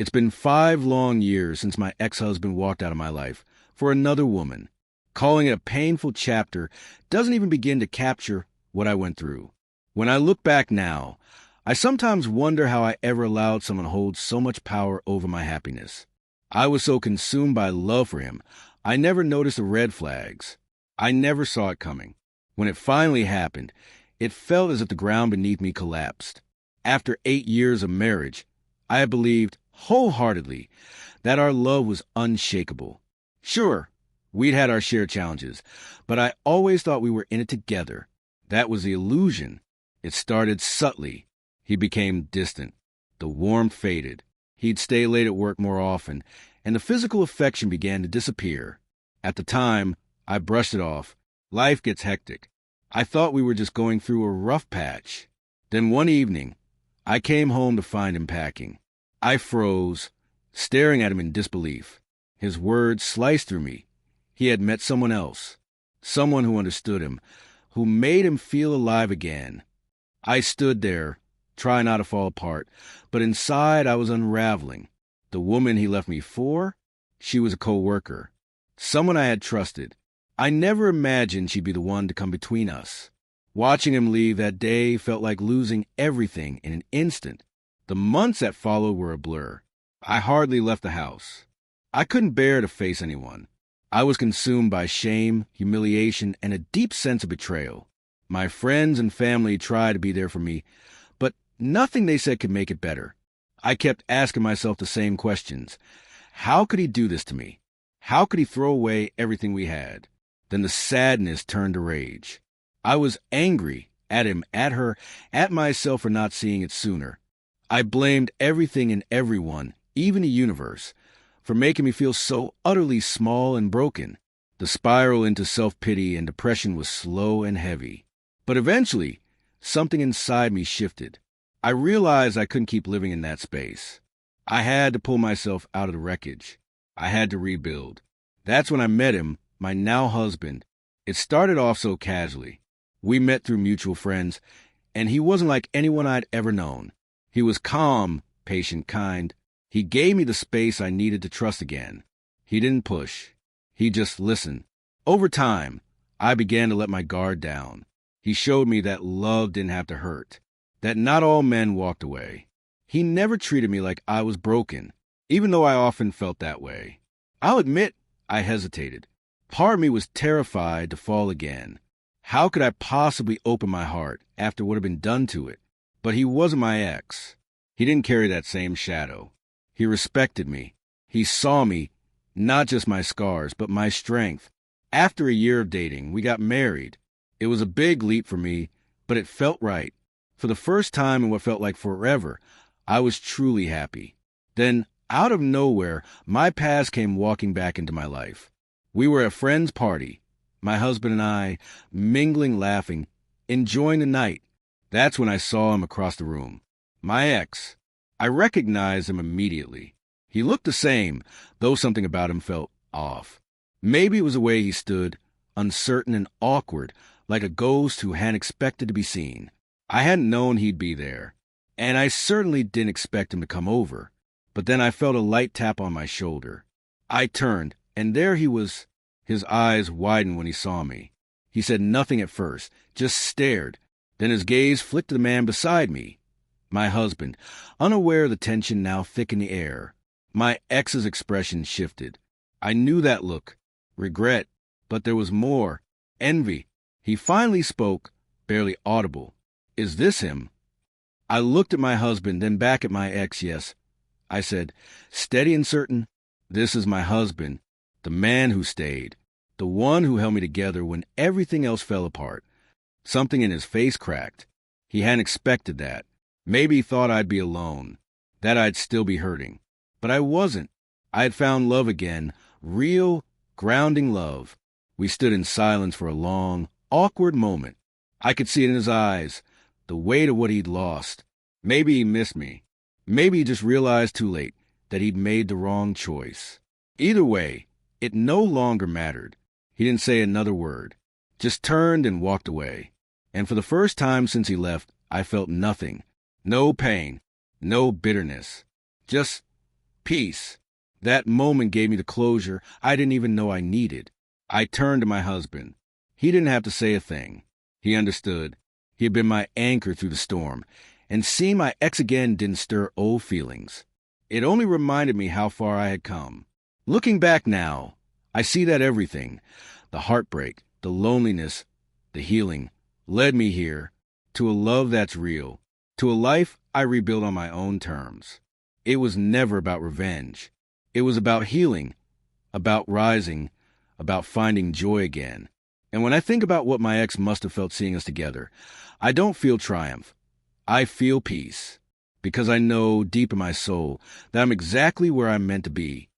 It's been 5 long years since my ex-husband walked out of my life for another woman. Calling it a painful chapter doesn't even begin to capture what I went through. When I look back now, I sometimes wonder how I ever allowed someone to hold so much power over my happiness. I was so consumed by love for him, I never noticed the red flags. I never saw it coming. When it finally happened, it felt as if the ground beneath me collapsed. After 8 years of marriage, I had believed wholeheartedly that our love was unshakable. Sure, we'd had our share of challenges, but I always thought we were in it together. That was the illusion. It started subtly. He became distant. The warmth faded. He'd stay late at work more often, and the physical affection began to disappear. At the time, I brushed it off. Life gets hectic. I thought we were just going through a rough patch. Then one evening, I came home to find him packing. I froze, staring at him in disbelief. His words sliced through me. He had met someone else, someone who understood him, who made him feel alive again. I stood there, trying not to fall apart, but inside I was unraveling. The woman he left me for, she was a co-worker, someone I had trusted. I never imagined she'd be the one to come between us. Watching him leave that day felt like losing everything in an instant. The months that followed were a blur. I hardly left the house. I couldn't bear to face anyone. I was consumed by shame, humiliation, and a deep sense of betrayal. My friends and family tried to be there for me, but nothing they said could make it better. I kept asking myself the same questions. How could he do this to me? How could he throw away everything we had? Then the sadness turned to rage. I was angry at him, at her, at myself for not seeing it sooner. I blamed everything and everyone, even the universe, for making me feel so utterly small and broken. The spiral into self-pity and depression was slow and heavy. But eventually, something inside me shifted. I realized I couldn't keep living in that space. I had to pull myself out of the wreckage. I had to rebuild. That's when I met him, my now husband. It started off so casually. We met through mutual friends, and he wasn't like anyone I'd ever known. He was calm, patient, kind. He gave me the space I needed to trust again. He didn't push. He just listened. Over time, I began to let my guard down. He showed me that love didn't have to hurt, that not all men walked away. He never treated me like I was broken, even though I often felt that way. I'll admit I hesitated. Part of me was terrified to fall again. How could I possibly open my heart after what had been done to it? But he wasn't my ex. He didn't carry that same shadow. He respected me. He saw me, not just my scars, but my strength. After a year of dating, we got married. It was a big leap for me, but it felt right. For the first time in what felt like forever, I was truly happy. Then, out of nowhere, my past came walking back into my life. We were at a friend's party, my husband and I, mingling, laughing, enjoying the night. That's when I saw him across the room. My ex. I recognized him immediately. He looked the same, though something about him felt off. Maybe it was the way he stood, uncertain and awkward, like a ghost who hadn't expected to be seen. I hadn't known he'd be there, and I certainly didn't expect him to come over. But then I felt a light tap on my shoulder. I turned, and there he was. His eyes widened when he saw me. He said nothing at first, just stared. Then his gaze flicked to the man beside me, my husband, unaware of the tension now thick in the air. My ex's expression shifted. I knew that look. Regret. But there was more. Envy. He finally spoke, barely audible. Is this him? I looked at my husband, then back at my ex. Yes. I said, steady and certain. This is my husband, the man who stayed, the one who held me together when everything else fell apart. Something in his face cracked. He hadn't expected that. Maybe he thought I'd be alone, that I'd still be hurting. But I wasn't. I had found love again, real, grounding love. We stood in silence for a long, awkward moment. I could see it in his eyes, the weight of what he'd lost. Maybe he missed me. Maybe he just realized too late that he'd made the wrong choice. Either way, it no longer mattered. He didn't say another word, just turned and walked away. And for the first time since he left, I felt nothing. No pain, no bitterness, just Peace. That moment gave me the closure I didn't even know I needed. I turned to my husband. He didn't have to say a thing. He understood. He had been my anchor through the storm. And seeing my ex again didn't stir old feelings. It only reminded me how far I had come. Looking back now, I see that everything, the heartbreak, the loneliness, the healing, led me here, to a love that's real, to a life I rebuilt on my own terms. It was never about revenge. It was about healing, about rising, about finding joy again. And when I think about what my ex must have felt seeing us together, I don't feel triumph. I feel peace, because I know deep in my soul that I'm exactly where I'm meant to be,